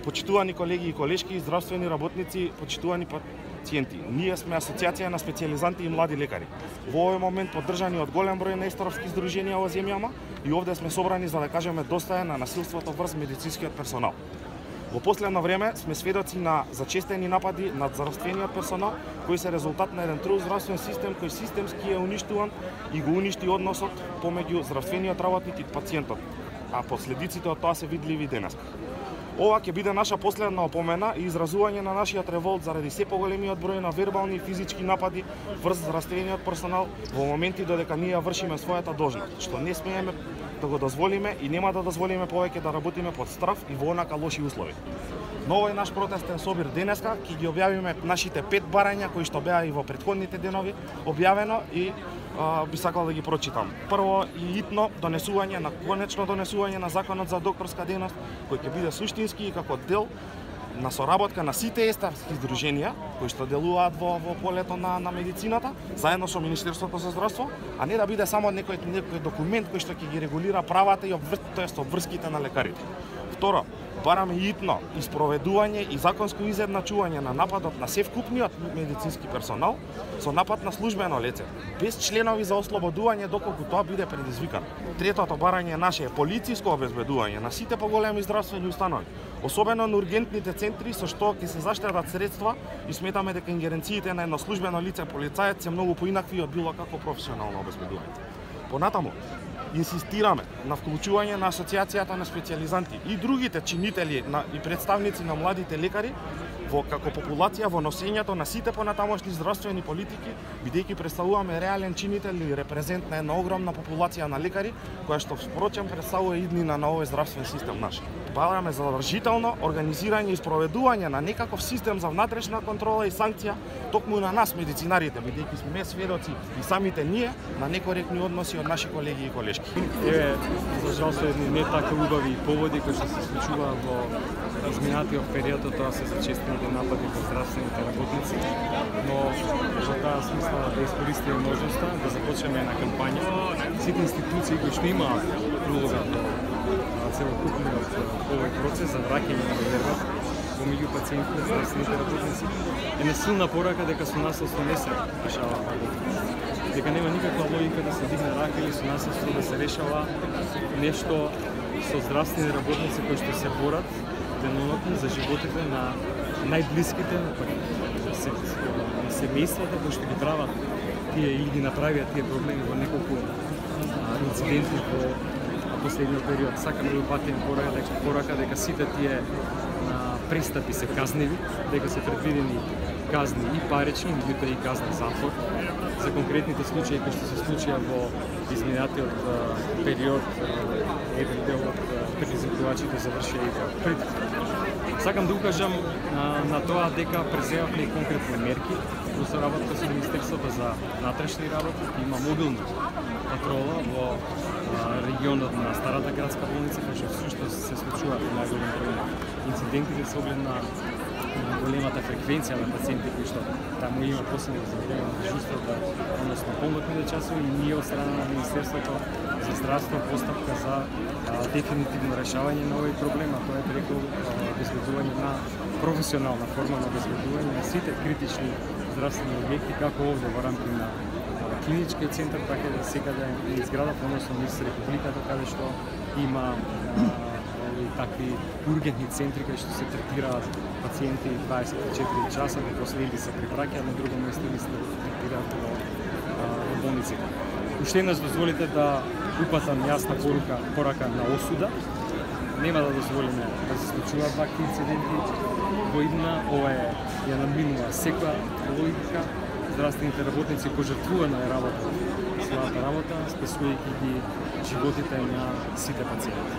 Почитувани колеги и колешки, здравствени работници, почитувани пациенти. Ние сме Асоцијација на специјализанти и млади лекари. Во овој момент поддржани од голем број неестровски здруженија во земјама и овде сме собрани за да кажеме доста е на насилството врз медицинскиот персонал. Во последно време сме сведоци на зачестени напади над здравствениот персонал, кои се резултат на еден труд здравствен систем кој системски е уништуван и го уништи односот помеѓу здравствениот работник и пациентот, а последиците од тоа се видливи денес. Ова ќе биде наша последна опомена и изразување на нашиот револт заради се поголемиот број на вербални и физички напади врз здравствениот персонал во моменти додека ние вршиме својата должност, што не смееме да го дозволиме и нема да дозволиме повеќе да работиме под страф и во онака лоши услови. Но овој наш протестен собир денеска ќе ги објавиме нашите 5 барања кои што беа и во претходните денови објавено и би сакал да ги прочитам. Прво и итно конечно донесување на законот за докторска дејност, кој ќе биде суштински и како дел на соработка на сите естарски здруженија кои што делуваат во полето на медицината, заедно со Министерството за здравство, а не да биде само некој документ кој што ќе ги регулира правата и обврските на лекарите. Второ, бараме итно испроведување и законско изедначување на нападот на севкупниот медицински персонал со напад на службено лице, без членови за ослободување доколку тоа биде предизвикано. Третото барање наше е полициско обезбедување на сите поголеми здравствени установи, особено на ургентните центри со што ќе се заштедат средства и сметаме дека ингеренциите на едно службено лице полицаец се многу поинакви од било какво професионално обезбедување. Понатаму, инсистираме на вклучување на Асоцијацијата на специјализанти и другите чинители и представници на младите лекари како популација во носењето на сите понатамошни здравствени политики, бидејќи представуваме реален чинител и репрезент на една огромна популација на лекари, која што впрочем представува иднина на овој здравствен систем наш. Бараме задржително организирање и спроведување на некаков систем за внатрешна контрола и санкција токму на нас медицинарите, бидејќи сме сведоци и самите ние на некоректни односи од наши колеги и колешки. За жал се едни не така убави поводи кои што се случува во изминатиот период, тоа се зачестените напади во здравствените работници, но за таа смисла да искористиме можноста да започнеме една кампања. Сите институции кои што имаат улога во целокупниот овој процес за враќање на довербата помеѓу пациентите и здравствените работници е на силна порака дека со насилство не се решава работа. Дека нема никаква логика да се дигне рака или со насилство да се решава нешто со здравствени работници кои што се борат денонатно за животите на најблиските на семејствата кои што ги прават тие или ги направија тие проблеми во неколку инциденти во последниот период. Сакаме да упатиме порака дека сите тие престапи се казневи, дека се предвидени казни и парични, меѓутоа и казни затвор за конкретните случаи кои што се случија во изминатиот период. Еден дел од предизвикувачите завршија и во притвор. Сакам да укажам на тоа дека преземавме и конкретни мерки во соработка со Министерството за внатрешни работи. Има мобилна патрола во регионот на Старата градска болница, кај што всушност се случуваат најголем број на инцидентите со оглед на големата фреквенција на пациенти кои што таму има посебно задължено дежурствата, односно полнокните часови, и ние од страна на Министерството за здравство постапка за дефинитивно решавање на овој проблем, а тоа е преку обезбедување на професионална форма на обезбедување на сите критични здравствени објекти, како овде во рамки на клиничкиот центар, така да секаде и зградата, односно низ Републиката, каде што има такви ургентни центри каде што се третираат пациенти 24 часа, дека после или се препраќаат на друго место или се третираат во болниците. Уште еднаш дозволите да упатам јасна порака на осуда. Нема да дозволиме да се случуваат вакви инциденти во иднина. Ова е ја надминува секоја логика. Здравствените работници пожртвувано е работа, својата работа, спасувајќи ги животите на сите пациенти.